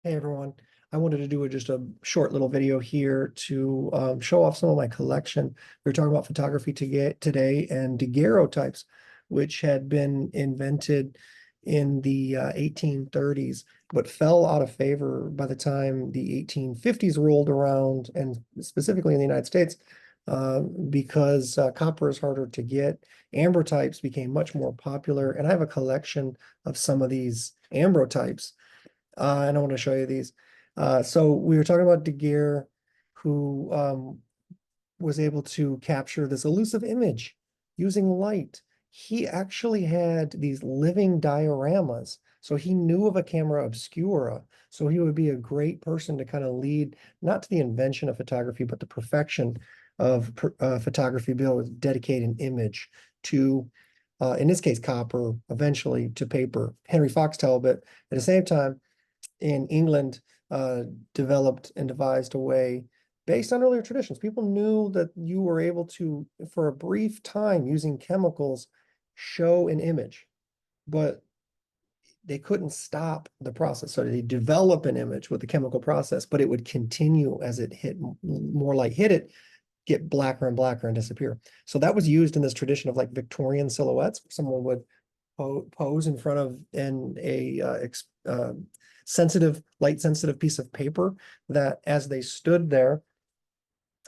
Hey everyone, I wanted to do just a short little video here to show off some of my collection. We were talking about photography today and daguerreotypes, which had been invented in the 1830s, but fell out of favor by the time the 1850s rolled around, and specifically in the United States, because copper is harder to get. Ambrotypes became much more popular, and I have a collection of some of these ambrotypes and I want to show you these. So we were talking about Daguerre, who was able to capture this elusive image using light. He actually had these living dioramas. So he knew of a camera obscura. So he would be a great person to kind of lead, not to the invention of photography, but the perfection of photography, be able to dedicate an image to, in this case, copper, eventually to paper. Henry Fox Talbot, at the same time, in England developed and devised a way based on earlier traditions. People knew that you were able to, for a brief time, using chemicals, show an image, but they couldn't stop the process. So they develop an image with the chemical process, but it would continue as it hit more light hit it, get blacker and blacker and disappear. So that was used in this tradition of like Victorian silhouettes. Someone would pose in front of sensitive, light sensitive piece of paper that as they stood there,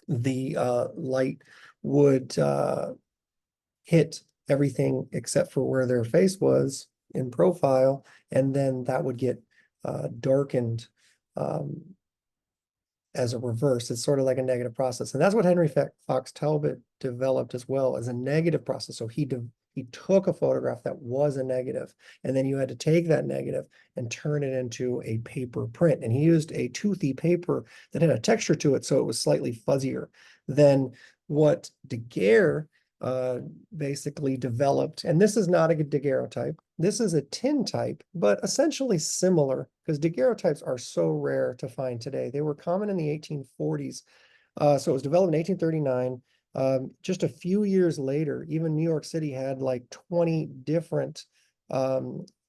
the light would hit everything except for where their face was in profile, and then that would get darkened um, as a reverse. It's sort of like a negative process. And that's what Henry Fox Talbot developed as well, as a negative process. So he took a photograph that was a negative, and then you had to take that negative and turn it into a paper print. And he used a toothy paper that had a texture to it, so it was slightly fuzzier than what Daguerre basically developed. And this is not a daguerreotype. This is a tintype, but essentially similar, because daguerreotypes are so rare to find today. They were common in the 1840s. So it was developed in 1839. Just a few years later, even New York City had like 20 different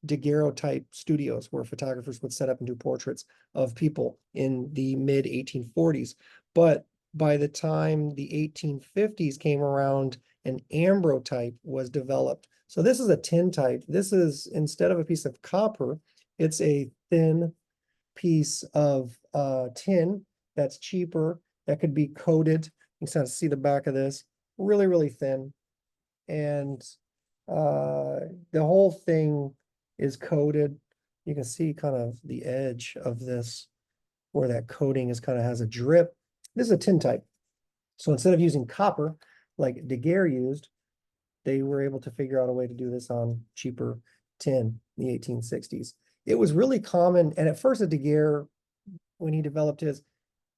daguerreotype studios where photographers would set up and do portraits of people in the mid 1840s. But by the time the 1850s came around, an ambrotype was developed. So this is a tintype. This is, instead of a piece of copper, it's a thin piece of tin that's cheaper, that could be coated. You can kind of see the back of this, really, really thin. And the whole thing is coated. You can see kind of the edge of this where that coating is kind of has a drip. This is a tintype. So instead of using copper like Daguerre used, they were able to figure out a way to do this on cheaper tin in the 1860s. It was really common. And at first, at Daguerre, when he developed his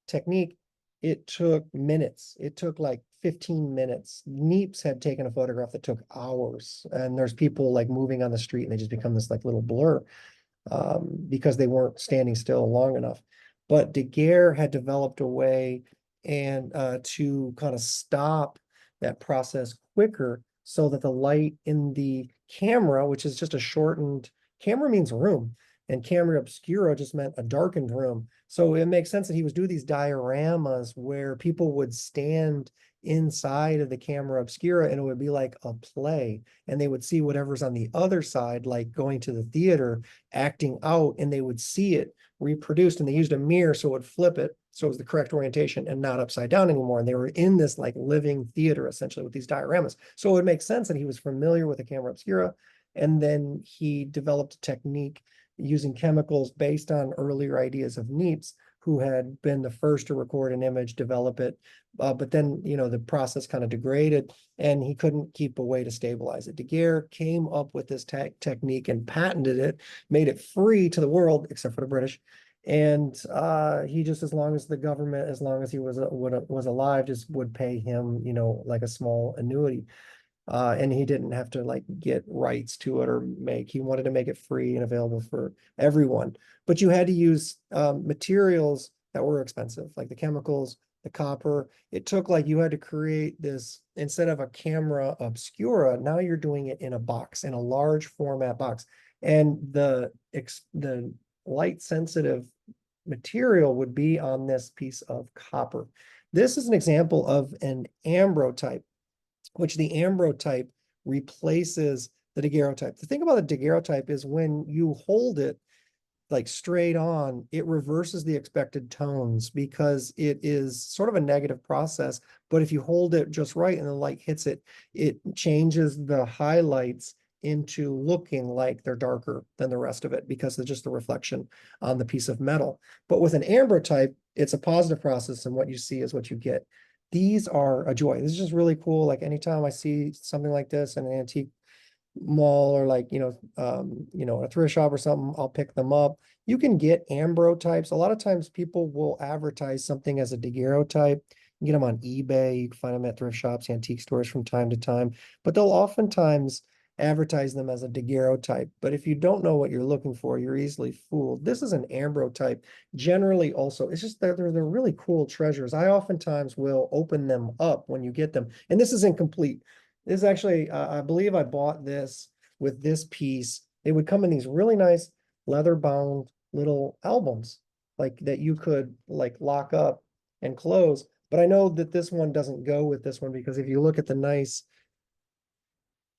technique, it took minutes. It took like 15 minutes. Niepce had taken a photograph that took hours. And there's people like moving on the street and they just become this like little blur because they weren't standing still long enough. But Daguerre had developed a way and to kind of stop that process quicker so that the light in the camera, which is just a shortened camera means room, and camera obscura just meant a darkened room. So it makes sense that he was doing these dioramas where people would stand inside of the camera obscura and it would be like a play, and they would see whatever's on the other side, like going to the theater, acting out, and they would see it reproduced, and they used a mirror so it would flip it so it was the correct orientation and not upside down anymore. And they were in this like living theater essentially with these dioramas. So it would make sense that he was familiar with the camera obscura, and then he developed a technique using chemicals based on earlier ideas of Niepce, who had been the first to record an image, develop it. But then, the process kind of degraded and he couldn't keep a way to stabilize it. Daguerre came up with this technique and patented it, made it free to the world, except for the British. And he just, as long as the government, as long as he was alive, just would pay him, like a small annuity. And he didn't have to like get rights to it or he wanted to make it free and available for everyone. But you had to use materials that were expensive, like the chemicals, the copper. It took like you had to create this, instead of a camera obscura, now you're doing it in a box, in a large format box. And the light sensitive material would be on this piece of copper. This is an example of an ambrotype, which the ambrotype replaces the daguerreotype. The thing about the daguerreotype is when you hold it like straight on, it reverses the expected tones because it is sort of a negative process. But if you hold it just right and the light hits it, it changes the highlights into looking like they're darker than the rest of it because of just the reflection on the piece of metal. But with an ambrotype, it's a positive process, and what you see is what you get. These are a joy. This is just really cool. Like anytime I see something like this in an antique mall or like, a thrift shop or something, I'll pick them up. You can get ambrotypes. A lot of times people will advertise something as a daguerreotype. You get them on eBay. You can find them at thrift shops, antique stores from time to time, but they'll oftentimes advertise them as a daguerreotype. But if you don't know what you're looking for, you're easily fooled. This is an ambrotype. Generally also, it's just that they're really cool treasures. I oftentimes will open them up when you get them. And this is incomplete. This is actually, I believe I bought this with this piece. They would come in these really nice leather bound little albums, like that you could like lock up and close. But I know that this one doesn't go with this one because if you look at the nice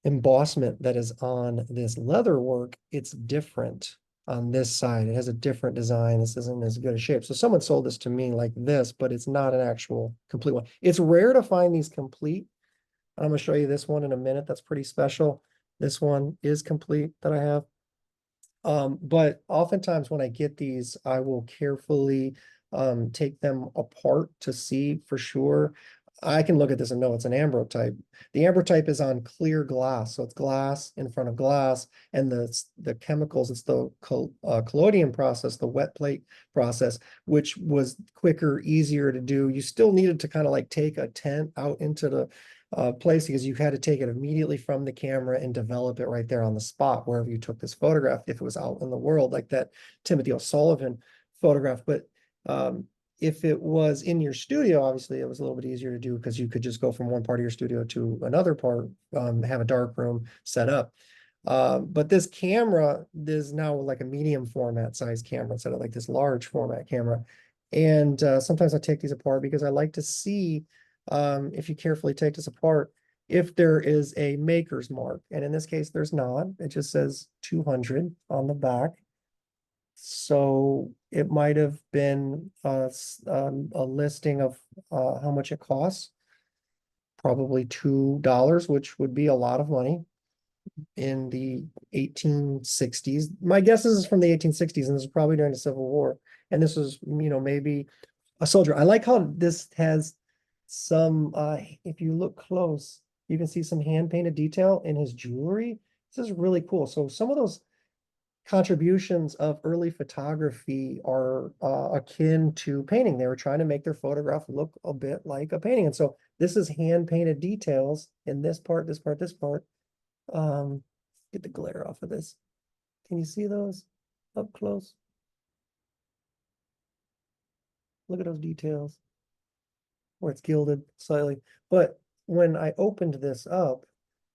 embossment that is on this leather work, it's different on this side. It has a different design. This isn't as good a shape. So someone sold this to me like this, but it's not an actual complete one. It's rare to find these complete. I'm going to show you this one in a minute. That's pretty special. This one is complete that I have. But oftentimes when I get these, I will carefully take them apart to see for sure. I can look at this and know it's an ambrotype. The ambrotype is on clear glass, so it's glass in front of glass, and the chemicals, it's the collodion process, the wet plate process, which was quicker, easier to do. You still needed to kind of like take a tent out into the place because you had to take it immediately from the camera and develop it right there on the spot wherever you took this photograph, if it was out in the world, like that Timothy O'Sullivan photograph. But if it was in your studio, obviously it was a little bit easier to do because you could just go from one part of your studio to another part, have a dark room set up. But this camera is now like a medium format size camera instead of like this large format camera. And sometimes I take these apart because I like to see, if you carefully take this apart, if there is a maker's mark. And in this case, there's not. It just says 200 on the back. So it might have been a listing of how much it costs. Probably $2, which would be a lot of money in the 1860s. My guess is from the 1860s, and this is probably during the Civil War. And this was, maybe a soldier. I like how this has some, if you look close, you can see some hand painted detail in his jewelry. This is really cool. So some of those contributions of early photography are akin to painting. They were trying to make their photograph look a bit like a painting. And so this is hand painted details in this part, this part, this part. Get the glare off of this. Can you see those up close? Look at those details where it's gilded slightly. But when I opened this up,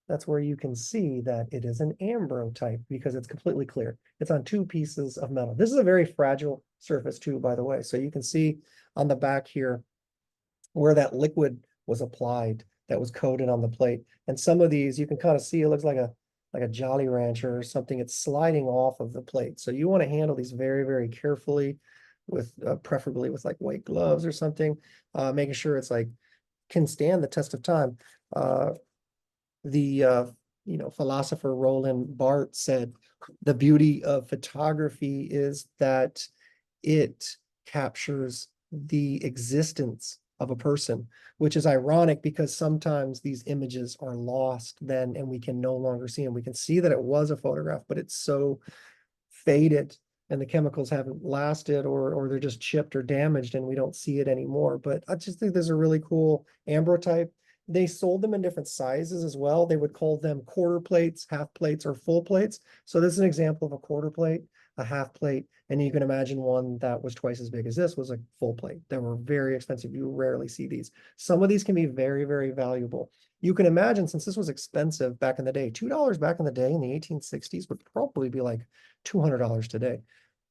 that's where you can see that it is an ambrotype because it's completely clear. It's on two pieces of metal. This is a very fragile surface too, by the way. So you can see on the back here where that liquid was applied that was coated on the plate. And some of these you can kind of see it looks like a Jolly Rancher or something. It's sliding off of the plate. So you want to handle these very, very carefully with preferably with like white gloves or something, making sure it's like can stand the test of time. The philosopher Roland Barthes said the beauty of photography is that it captures the existence of a person, which is ironic because sometimes these images are lost then and we can no longer see them. We can see that it was a photograph, but it's so faded and the chemicals haven't lasted or they're just chipped or damaged and we don't see it anymore. But I just think there's a really cool ambrotype. They sold them in different sizes as well. They would call them quarter plates, half plates, or full plates. So this is an example of a quarter plate, a half plate, and you can imagine one that was twice as big as this was a full plate. They were very expensive. You rarely see these. Some of these can be very, very valuable. You can imagine, since this was expensive back in the day, $2 back in the day in the 1860s would probably be like $200 today.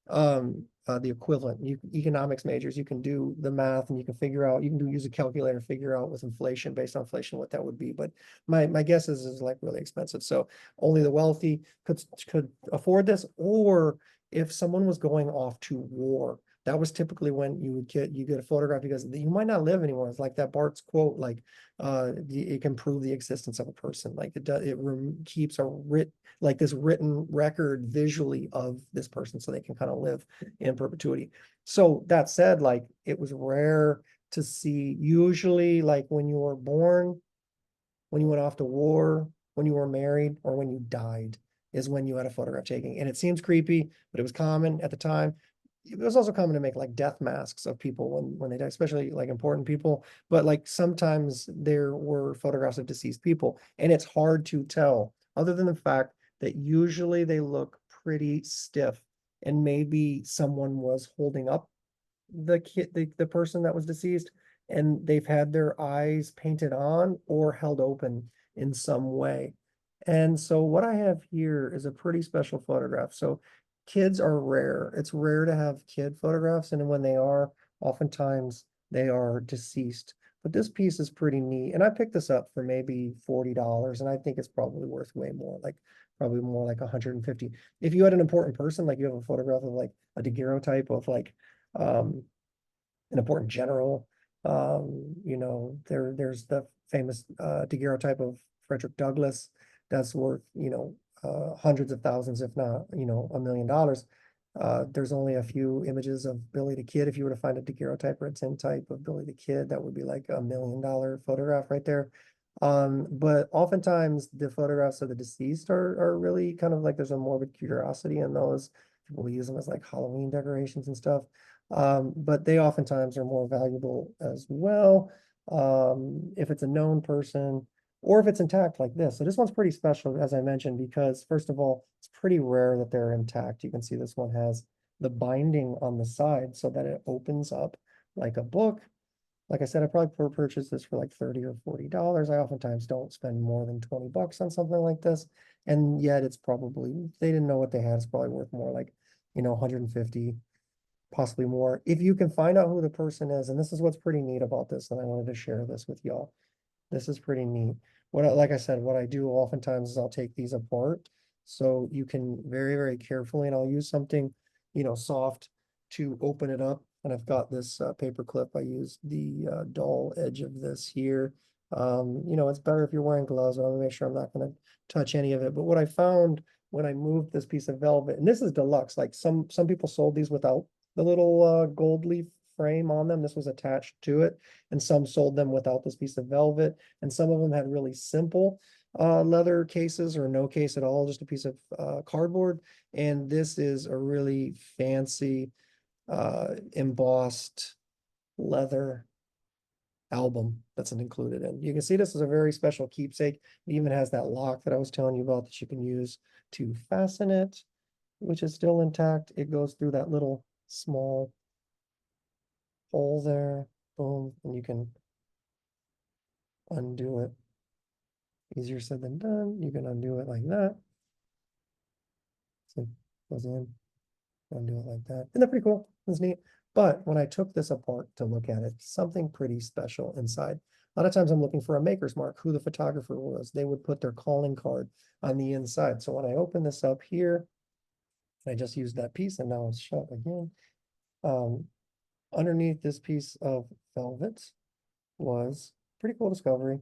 the equivalent. You economics majors, you can do the math and you can figure out, you can use a calculator, figure out with inflation, based on inflation, what that would be. But my guess is like really expensive. So only the wealthy could afford this, or if someone was going off to war, that was typically when you get a photograph, because you might not live anymore. It's like that Bart's quote, like it can prove the existence of a person. Like it does, keeps like this written record visually of this person, so they can kind of live in perpetuity. So that said, like it was rare to see, usually like when you were born, when you went off to war, when you were married, or when you died is when you had a photograph taking. And it seems creepy, but it was common at the time. It was also common to make like death masks of people when they die, especially like important people. But like sometimes there were photographs of deceased people, and it's hard to tell, other than the fact that usually they look pretty stiff, and maybe someone was holding up the person that was deceased, and they've had their eyes painted on or held open in some way. And so what I have here is a pretty special photograph. So kids are rare. It's rare to have kid photographs, and when they are, oftentimes they are deceased. But this piece is pretty neat. And I picked this up for maybe $40, and I think it's probably worth way more, like probably more like 150. If you had an important person, like you have a photograph of like a daguerreotype of like um, an important general. There's the famous daguerreotype of Frederick Douglass that's worth, hundreds of thousands, if not, $1 million. There's only a few images of Billy the Kid. If you were to find a daguerreotype or a tintype of Billy the Kid, that would be like $1 million photograph right there. But oftentimes the photographs of the deceased are really kind of like, there's a morbid curiosity in those. People use them as like Halloween decorations and stuff. But they oftentimes are more valuable as well. If it's a known person, or if it's intact like this. So this one's pretty special, as I mentioned, because first of all, it's pretty rare that they're intact. You can see this one has the binding on the side so that it opens up like a book. Like I said, I probably purchased this for like $30 or $40. I oftentimes don't spend more than 20 bucks on something like this. And yet it's probably, they didn't know what they had. It's probably worth more, like, 150, possibly more. If you can find out who the person is, and this is what's pretty neat about this, and I wanted to share this with y'all. This is pretty neat. Like I said, what I do oftentimes is I'll take these apart so you can very, very carefully, and I'll use something, soft to open it up. And I've got this paper clip. I use the dull edge of this here. It's better if you're wearing gloves, but I'm gonna make sure I'm not gonna touch any of it. But what I found when I moved this piece of velvet, and this is deluxe, like some people sold these without the little gold leaf frame on them. This was attached to it, and some sold them without this piece of velvet, and some of them had really simple leather cases or no case at all, just a piece of cardboard. And this is a really fancy embossed leather album that's included in. You can see this is a very special keepsake. It even has that lock that I was telling you about that you can use to fasten it, which is still intact. It goes through that little small hole there, boom, and you can undo it. Easier said than done. You can undo it like that. So goes in, undo it like that. Isn't that pretty cool? It's neat. But when I took this apart to look at it, something pretty special inside. A lot of times I'm looking for a maker's mark, who the photographer was. They would put their calling card on the inside. So when I open this up here, I just used that piece and now it's shut again. Underneath this piece of velvet was pretty cool discovery,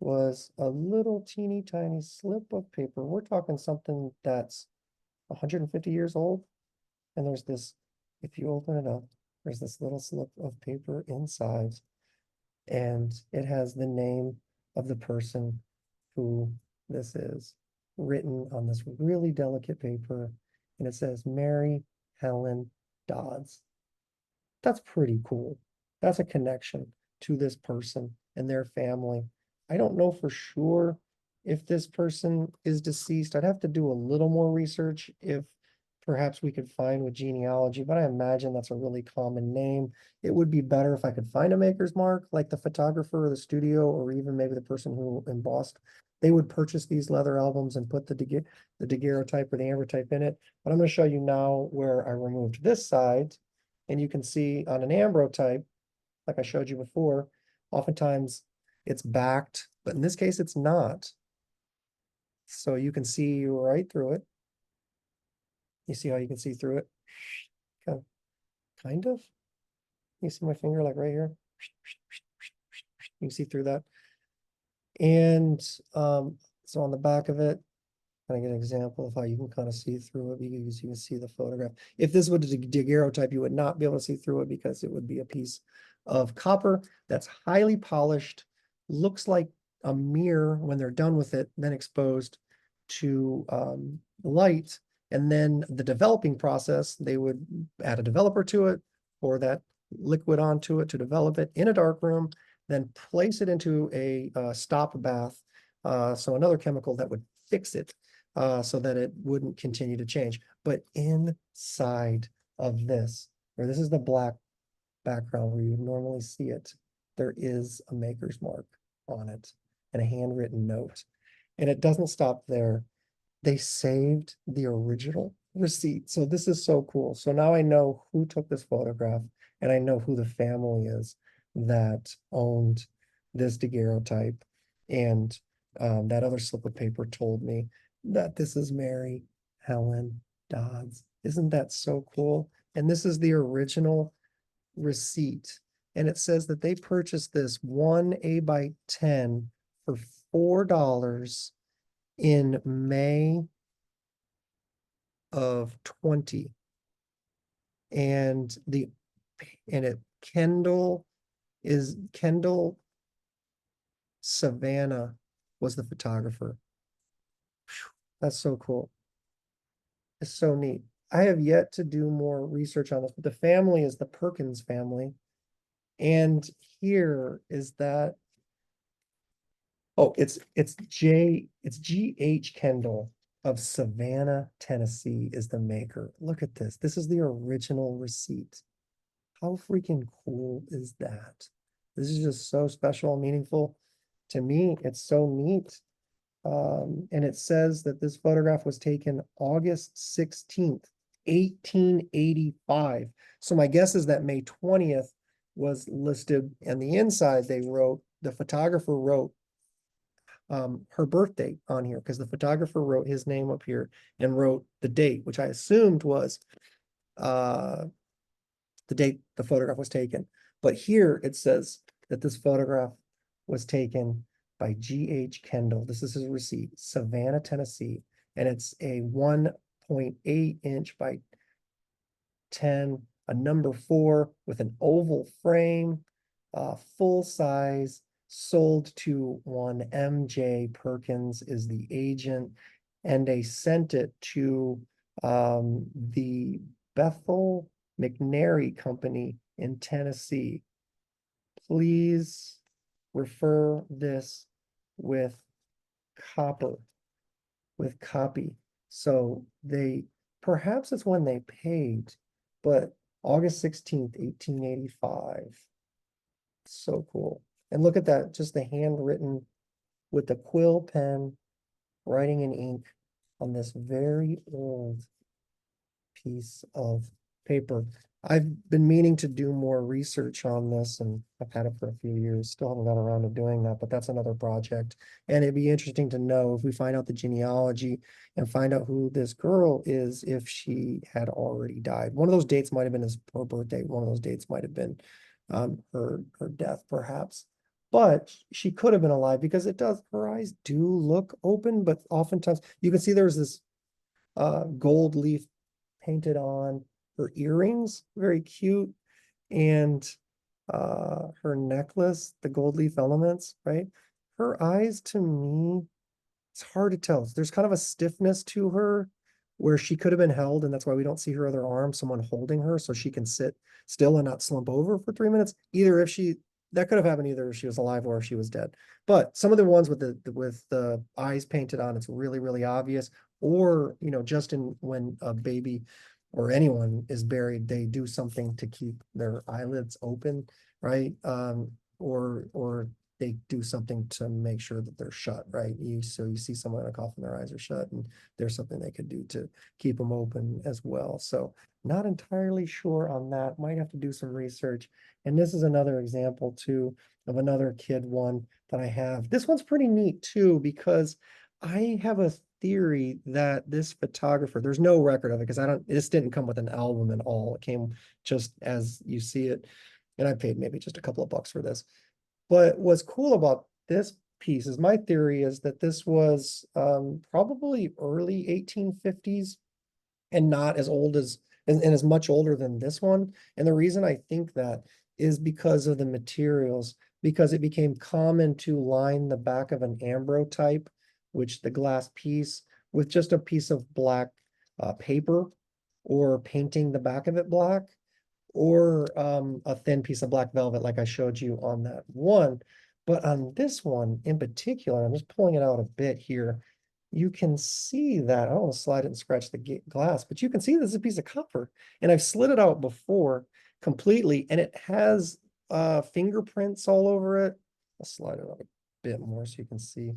was a little teeny tiny slip of paper. We're talking something that's 150 years old. And there's this, if you open it up, there's this little slip of paper inside, and it has the name of the person who this is, written on this really delicate paper. And it says Mary Helen Dodds. That's pretty cool. That's a connection to this person and their family. I don't know for sure if this person is deceased. I'd have to do a little more research if perhaps we could find with genealogy, but I imagine that's a really common name. It would be better if I could find a maker's mark, like the photographer or the studio, or even maybe the person who embossed they would purchase these leather albums and put the daguerreotype or the ambrotype in it. But I'm going to show you now where I removed this side, and you can see on an ambrotype, like I showed you before, oftentimes it's backed, but in this case it's not. So you can see right through it. You see how you can see through it? Kind of. You see my finger like right here? You can see through that. And so on the back of it, can I get an example of how you can kind of see through it because you can see the photograph. If this was a daguerreotype, you would not be able to see through it because it would be a piece of copper that's highly polished, looks like a mirror when they're done with it, then exposed to light. And then the developing process, they would add a developer to it, pour that liquid onto it to develop it in a dark room, then place it into a stop bath. So another chemical that would fix it so that it wouldn't continue to change. But inside of this, where this is the black background where you normally see it, there is a maker's mark on it and a handwritten note. And it doesn't stop there. They saved the original receipt. So this is so cool. So now I know who took this photograph and I know who the family is that owned this daguerreotype. And that other slip of paper told me that this is Mary Helen Dodds. Isn't that so cool? And this is the original receipt. And it says that they purchased this 1 8x10 for $4 in May of 20. And Kendall Savannah was the photographer. That's so cool. It's so neat. I have yet to do more research on this, but the family is the Perkins family. And here is that. Oh, it's G.H. Kendall of Savannah, Tennessee is the maker. Look at this. This is the original receipt. How freaking cool is that? This is just so special and meaningful to me. It's so neat. And it says that this photograph was taken August 16th, 1885. So my guess is that May 20th was listed, and the inside the photographer wrote her birth date on here because the photographer wrote his name up here and wrote the date, which I assumed was the date the photograph was taken. But here it says that this photograph was taken by G.H. Kendall. This is his receipt, Savannah, Tennessee. And it's a 1.8 inch by 10, a number 4 with an oval frame, full size, sold to one M.J. Perkins is the agent. And they sent it to the Bethel McNary Company in Tennessee. Please refer this with copy. So perhaps it's when they paid, but August 16th, 1885. So cool. And look at that, just the handwritten with the quill pen, writing in ink on this very old piece of paper. I've been meaning to do more research on this, and I've had it for a few years. Still haven't got around to doing that, but that's another project. And it'd be interesting to know if we find out the genealogy and find out who this girl is, if she had already died. One of those dates might have been her birthday. One of those dates might have been her death, perhaps. But she could have been alive because her eyes do look open, but oftentimes you can see there's this gold leaf painted on her earrings, very cute, and her necklace, the gold leaf elements, right? Her eyes, to me, it's hard to tell. There's kind of a stiffness to her where she could have been held, and that's why we don't see her other arm, someone holding her so she can sit still and not slump over for 3 minutes. That could have happened either if she was alive or if she was dead. But some of the ones with the eyes painted on, it's really, really obvious. Or, just when a baby or anyone is buried, they do something to keep their eyelids open, right? Or they do something to make sure that they're shut, right? So you see someone in a coffin, their eyes are shut, and there's something they could do to keep them open as well. So not entirely sure on that. Might have to do some research. And this is another example too of another kid one that I have. This one's pretty neat too, because I have a theory that this photographer, there's no record of it because this didn't come with an album at all. It came just as you see it. And I paid maybe just a couple of bucks for this. But what's cool about this piece is my theory is that this was probably early 1850s and not as old as and as much older than this one. And the reason I think that is because of the materials, because it became common to line the back of an ambrotype, which the glass piece, with just a piece of black paper, or painting the back of it black, or a thin piece of black velvet like I showed you on that one. But on this one in particular, I'm just pulling it out a bit here. You can see that, I don't want to slide it and scratch the glass, but you can see this is a piece of copper. And I've slid it out before completely, and it has fingerprints all over it. I'll slide it out a bit more so you can see.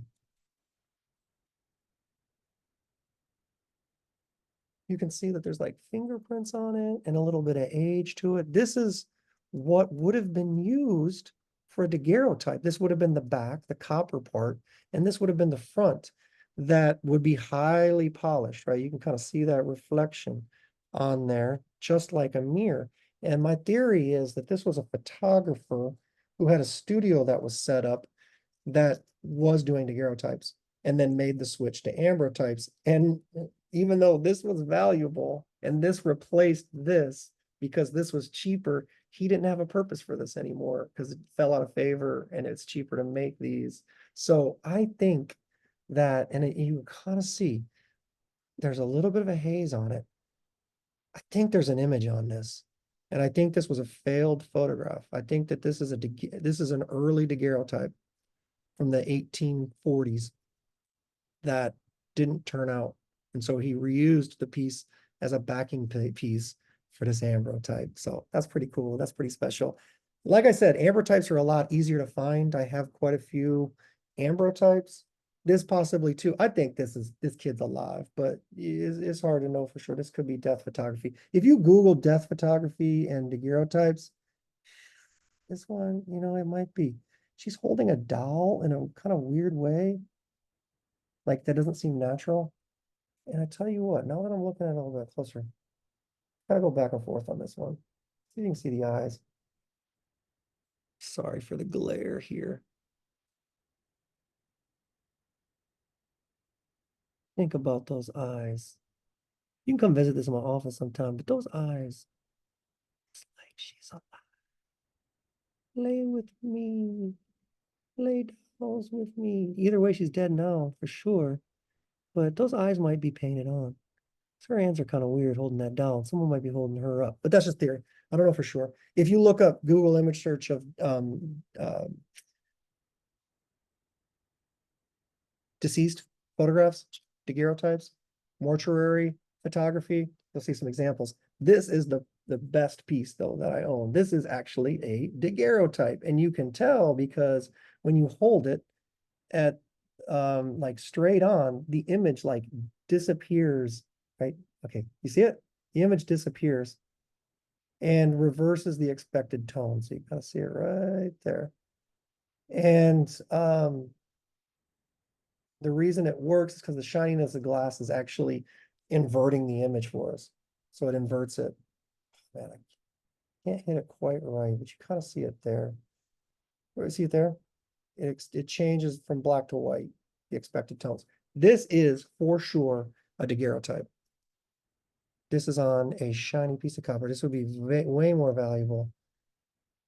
You can see that there's like fingerprints on it and a little bit of age to it. This is what would have been used for a daguerreotype. This would have been the back, the copper part, and this would have been the front that would be highly polished, right? You can kind of see that reflection on there, just like a mirror. And my theory is that this was a photographer who had a studio that was set up that was doing daguerreotypes and then made the switch to ambrotypes. And even though this was valuable and this replaced this because this was cheaper, he didn't have a purpose for this anymore because it fell out of favor and it's cheaper to make these. So I think that, and you kind of see there's a little bit of a haze on it. I think there's an image on this. And I think this was a failed photograph. I think that this is an early daguerreotype from the 1840s that didn't turn out. And so he reused the piece as a backing piece for this ambrotype. So that's pretty cool. That's pretty special. Like I said, ambrotypes are a lot easier to find. I have quite a few ambrotypes. This possibly too. I think this kid's alive, but it's hard to know for sure. This could be death photography. If you Google death photography and daguerreotypes, this one, it might be. She's holding a doll in a kind of weird way. Like that doesn't seem natural. And I tell you what, now that I'm looking at it a little bit closer, gotta go back and forth on this one. See if you can see the eyes. Sorry for the glare here. Think about those eyes. You can come visit this in my office sometime, but those eyes, it's like she's alive. Lay with me. Lay dolls with me. Either way, she's dead now, for sure. But those eyes might be painted on. So her hands are kind of weird holding that down. Someone might be holding her up, but that's just theory. I don't know for sure. If you look up Google image search of deceased photographs, daguerreotypes, mortuary photography, you'll see some examples. This is the best piece though that I own. This is actually a daguerreotype, and you can tell because when you hold it at like straight on, the image like disappears, right? Okay, you see it? The image disappears and reverses the expected tone. So you kind of see it right there. And the reason it works is because the shininess of the glass is actually inverting the image for us. So it inverts it. Man, I can't hit it quite right, but you kind of see it there. Where see it there? It changes from black to white, the expected tones. This is for sure a daguerreotype. This is on a shiny piece of copper. This would be way more valuable.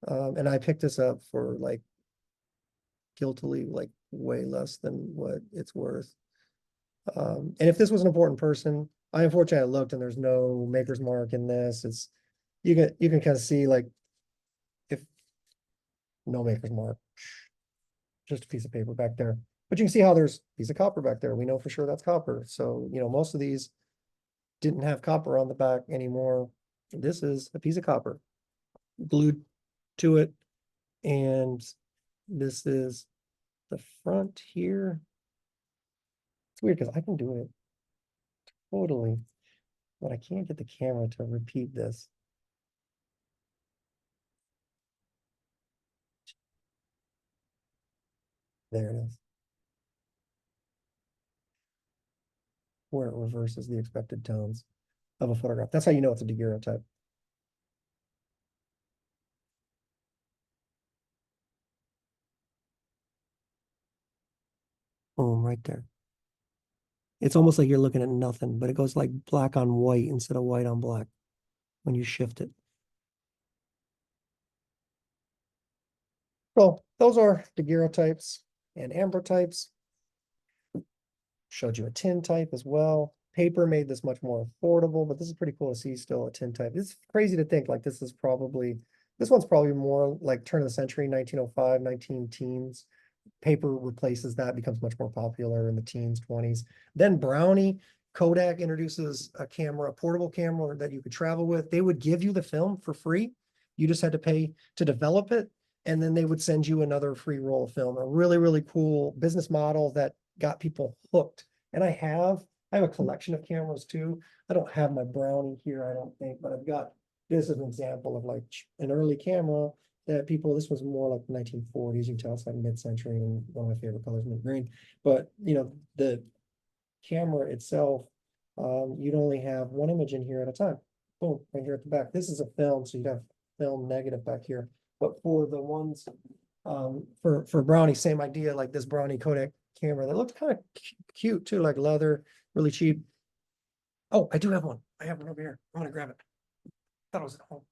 And I picked this up for like guiltily, like way less than what it's worth. And if this was an important person, I unfortunately looked and there's no maker's mark in this. It's you can kind of see like if no maker's mark, just a piece of paper back there. But you can see how there's a piece of copper back there. We know for sure that's copper. So, most of these didn't have copper on the back anymore. This is a piece of copper glued to it. And This is the front here. It's weird because I can do it totally, but I can't get the camera to repeat this. There it is, where it reverses the expected tones of a photograph. That's how you know it's a daguerreotype. Boom, right there. It's almost like you're looking at nothing, but it goes like black on white instead of white on black when you shift it. So those are daguerreotypes and ambrotypes. Showed you a tin type as well. Paper made this much more affordable, but this is pretty cool to see still a tin type. It's crazy to think like this one's probably more like turn of the century, 1905, 19 teens. Paper replaces that, becomes much more popular in the teens, 20s. Then Brownie, Kodak introduces a camera, a portable camera that you could travel with. They would give you the film for free. You just had to pay to develop it. And then they would send you another free roll of film. A really, really cool business model that got people hooked. And I have a collection of cameras too. I don't have my Brownie here, I don't think, but I've got this as an example of like an early camera that this was more like 1940s. You can tell it's like mid-century, and one of my favorite colors, mint green. But the camera itself, you'd only have one image in here at a time. Boom, right here at the back. This is a film, so you'd have film negative back here. But for the ones for Brownie, same idea, like this Brownie Kodak camera that looks kind of cute too, like leather, really cheap. Oh, I do have one. I have one over here. I'm gonna grab it. Thought it was at home.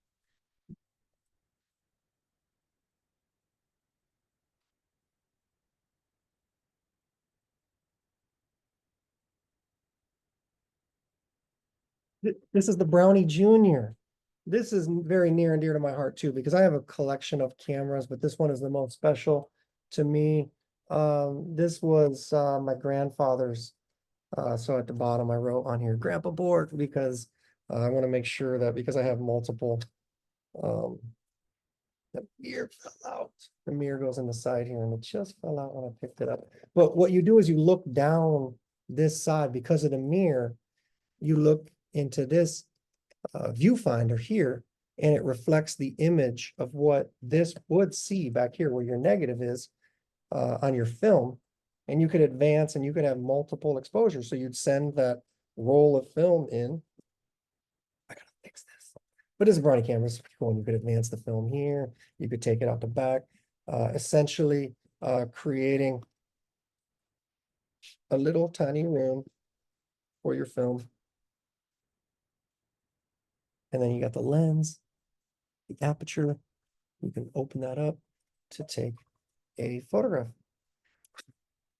This is the Brownie Junior. This is very near and dear to my heart too, because I have a collection of cameras, but this one is the most special to me. This was my grandfather's. So at the bottom, I wrote on here, Grandpa Borg, because I want to make sure that because I have multiple, um, the mirror fell out. The mirror goes in the side here, and it just fell out when I picked it up. But what you do is you look down this side because of the mirror. You look into this viewfinder here, and it reflects the image of what this would see back here where your negative is on your film. And you could advance and you could have multiple exposures. So you'd send that roll of film in. I gotta fix this. But it's a Brownie camera, it's pretty cool. And you could advance the film here. You could take it out the back, essentially creating a little tiny room for your film. And then you got the lens, the aperture. You can open that up to take a photograph.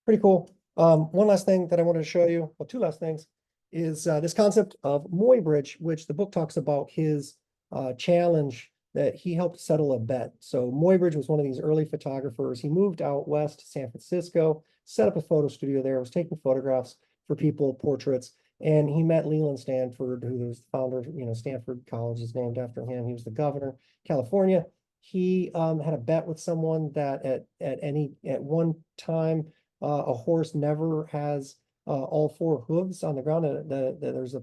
Pretty cool. One last thing that I wanted to show you, well, two last things, is this concept of Muybridge, which the book talks about his challenge that he helped settle a bet. So Muybridge was one of these early photographers. He moved out west to San Francisco, set up a photo studio there, was taking photographs for people, portraits, and he met Leland Stanford, who was the founder of, Stanford College is named after him. He was the governor of California. He had a bet with someone that at one time, a horse never has all four hooves on the ground. There's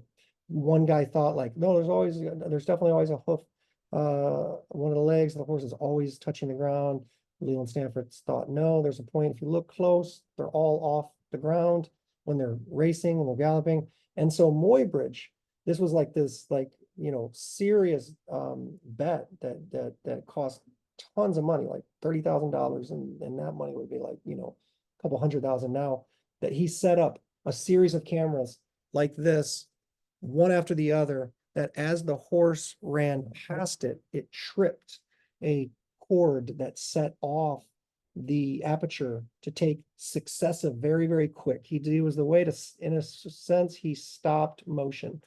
one guy thought like, no, there's definitely always a hoof. One of the legs of the horse is always touching the ground. Leland Stanford thought, no, there's a point. If you look close, they're all off the ground when they're racing and they're galloping. And so Muybridge, this was like this, serious bet that cost tons of money, like $30,000, and that money would be like, a couple $100,000 now, that he set up a series of cameras like this, one after the other, that as the horse ran past it, it tripped a cord that set off the aperture to take successive, very, very quick. He was the way to, in a sense, he stopped motion.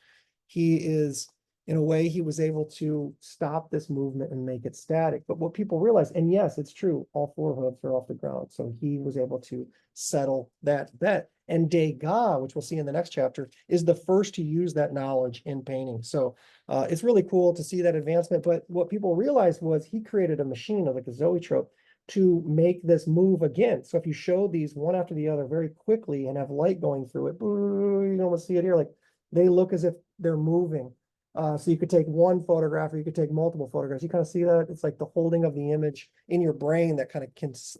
In a way, he was able to stop this movement and make it static. But what people realize, and yes, it's true, all four hooves are off the ground. So he was able to settle that bet. And Degas, which we'll see in the next chapter, is the first to use that knowledge in painting. So it's really cool to see that advancement. But what people realized was he created a machine, like a zoetrope, to make this move again. So if you show these one after the other very quickly and have light going through it, you can almost see it here, like they look as if they're moving. So you could take one photograph or you could take multiple photographs. You kind of see that? It's like the holding of the image in your brain that kind of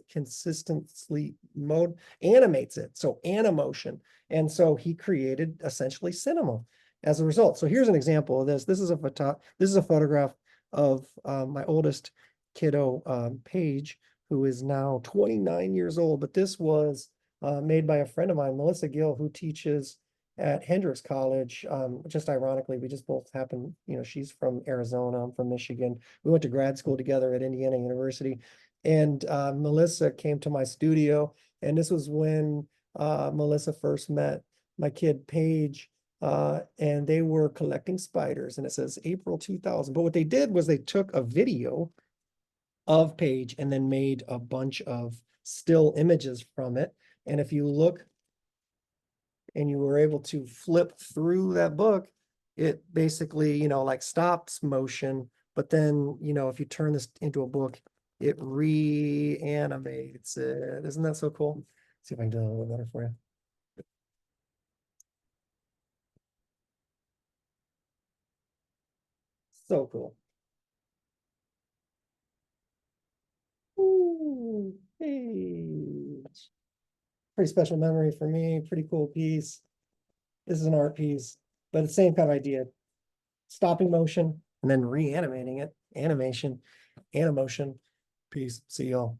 consistently animates it. So animotion. And so he created essentially cinema as a result. So here's an example of this. This is a photograph of my oldest kiddo, Paige, who is now 29 years old. But this was made by a friend of mine, Melissa Gill, who teaches at Hendrix College. Just ironically, we just both happen, she's from Arizona, I'm from Michigan. We went to grad school together at Indiana University. And Melissa came to my studio, and this was when Melissa first met my kid Paige, and they were collecting spiders, and it says April 2000. But what they did was they took a video of Paige and then made a bunch of still images from it. And if you look and you were able to flip through that book, it basically, like stops motion. But then, if you turn this into a book, it reanimates it. Isn't that so cool? Let's see if I can do it a little better for you. So cool. Ooh, hey. Pretty special memory for me, pretty cool piece. This is an art piece, but the same kind of idea. Stopping motion and then reanimating it. Animation, animotion. Peace. See y'all.